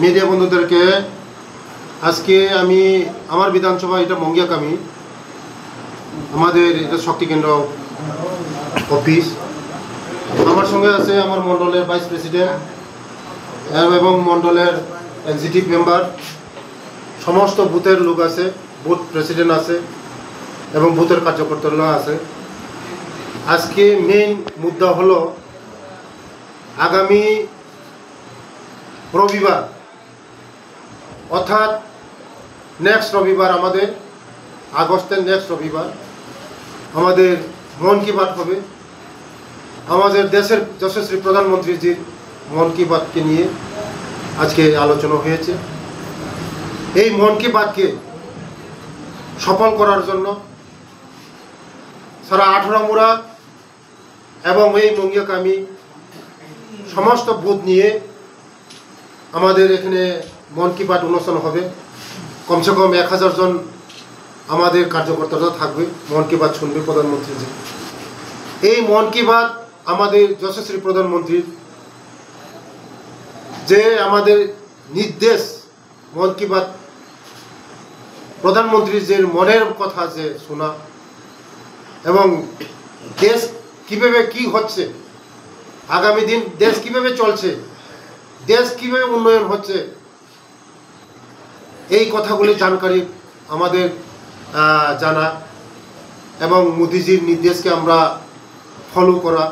Media বন্ধুদেরকে আজকে আমি আমার বিধানসভা এটা মঙ্গিয়াকামি আমাদের এটা শক্তি কেন্দ্র অফিস। আমার সঙ্গে আছে আমার মণ্ডলের ভাইস প্রেসিডেন্ট এবং মণ্ডলের এক্সিকিউটিভ মেম্বার, সমস্ত বুথের লোক আছে, বুথ প্রেসিডেন্ট আছে এবং বুথের কার্যকর্তারা আছে। আজকে মেইন মুদ্রা হলো আগামী রবিবার অর্থাৎ নেক্সট রবিবার, আমাদের আগস্টের নেক্সট রবিবার আমাদের মন কি বাত হবে। আমাদের দেশের যশস্বী প্রধানমন্ত্রীজির মন কি বাতকে নিয়ে আজকে আলোচনা হয়েছে। এই মন কি বাতকে সফল করার জন্য সারা 18 মুড়া এবং এই মঙ্গিয়াকামি সমস্ত বুথ নিয়ে আমাদের এখানে মন কি বাত অনুষ্ঠান হবে। কমসে কম 1000 জন আমাদের কার্যকর্তারা থাকবে, মন কি বাত শুনবে প্রধানমন্ত্রীজি। এই মন কি বাত আমাদের যশস্বী প্রধানমন্ত্রীর যে আমাদের নির্দেশ, মন কি বাত প্রধানমন্ত্রীর যে মনের কথা যে শোনা এবং দেশ কীভাবে কি হচ্ছে, আগামী দিন দেশ কিভাবে চলছে, দেশ কিভাবে উন্নয়ন হচ্ছে, এই কথাগুলি জানকারি আমাদের জানা এবং মোদিজির নির্দেশকে আমরা ফলো করা।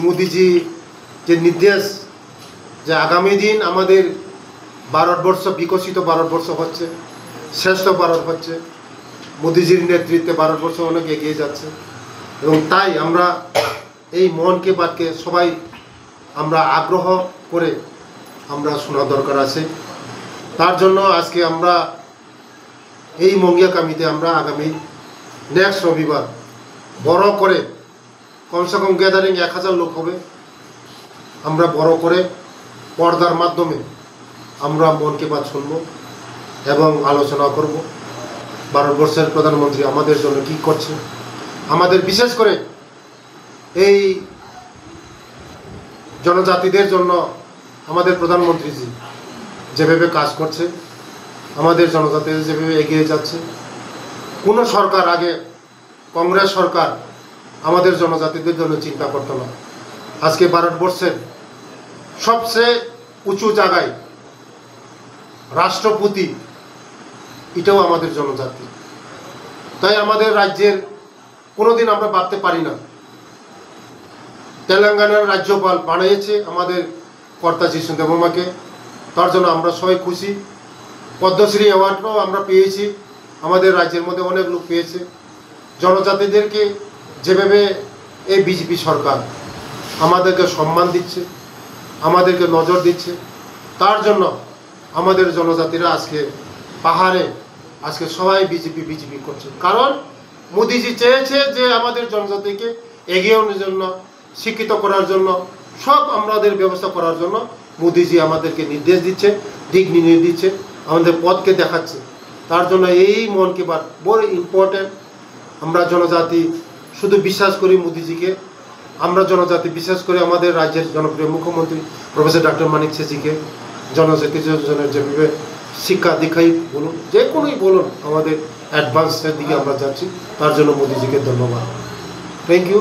মোদিজি যে নির্দেশ যে আগামী দিন আমাদের ভারতবর্ষ বিকশিত ভারতবর্ষ হচ্ছে, শ্রেষ্ঠ ভারত হচ্ছে, মোদিজির নেতৃত্বে ভারতবর্ষ অনেক এগিয়ে যাচ্ছে এবং তাই আমরা এই মন কি বাতকে সবাই আমরা আগ্রহ করে আমরা শোনা দরকার আছে। তার জন্য আজকে আমরা এই মঙ্গিয়াকামিতে আমরা আগামী নেক্সট রবিবার বড় করে কমসে কম গ্যাদারিং 1000 লোক হবে। আমরা বড় করে পর্দার মাধ্যমে আমরা মন কি বাত শুনব এবং আলোচনা করব ভারতবর্ষের প্রধানমন্ত্রী আমাদের জন্য কী করছে, আমাদের বিশেষ করে এই জনজাতিদের জন্য আমাদের প্রধানমন্ত্রীজি যেভাবে কাজ করছে, আমাদের জনজাতিদের যেভাবে এগিয়ে যাচ্ছে। কোনো সরকার আগে কংগ্রেস সরকার আমাদের জনজাতিদের জন্য চিন্তা করতো না। আজকে ভারতবর্ষের সবচেয়ে উঁচু জায়গায় রাষ্ট্রপতি এটাও আমাদের জনজাতি। তাই আমাদের রাজ্যের কোনোদিন আমরা ভাবতে পারি না তেলেঙ্গানার রাজ্যপাল বানিয়েছে আমাদের কর্তা যিশু দেবমাকে। তার জন্য আমরা সবাই খুশি। পদ্মশ্রী অ্যাওয়ার্ডও আমরা পেয়েছি, আমাদের রাজ্যের মধ্যে অনেক লোক পেয়েছে। জনজাতিদেরকে যেভাবে এই বিজেপি সরকার আমাদেরকে সম্মান দিচ্ছে, আমাদেরকে নজর দিচ্ছে, তার জন্য আমাদের জনজাতিরা আজকে পাহাড়ে আজকে সবাই বিজেপি করছে। কারণ মোদিজি চেয়েছে যে আমাদের জনজাতিকে এগিয়ে আনার জন্য, শিক্ষিত করার জন্য, সব আমাদের ব্যবস্থা করার জন্য মোদিজি আমাদেরকে নির্দেশ দিচ্ছে, দিক নির্দেশ দিচ্ছে, আমাদের পথকে দেখাচ্ছে। তার জন্য এই মন কি বাত বড় ইম্পর্টেন্ট। আমরা জনজাতি শুধু বিশ্বাস করি মোদিজিকে, আমরা জনজাতি বিশ্বাস করি আমাদের রাজ্যের জনপ্রিয় মুখ্যমন্ত্রী প্রফেসর ডক্টর মানিক ছেত্রীকে। জনজাতির জন্য যেভাবে শিক্ষা দীক্ষাই বলুন, যে কোনোই বলুন, আমাদের অ্যাডভান্সের দিকে আমরা যাচ্ছি। তার জন্য মোদিজিকে ধন্যবাদ। Thank you.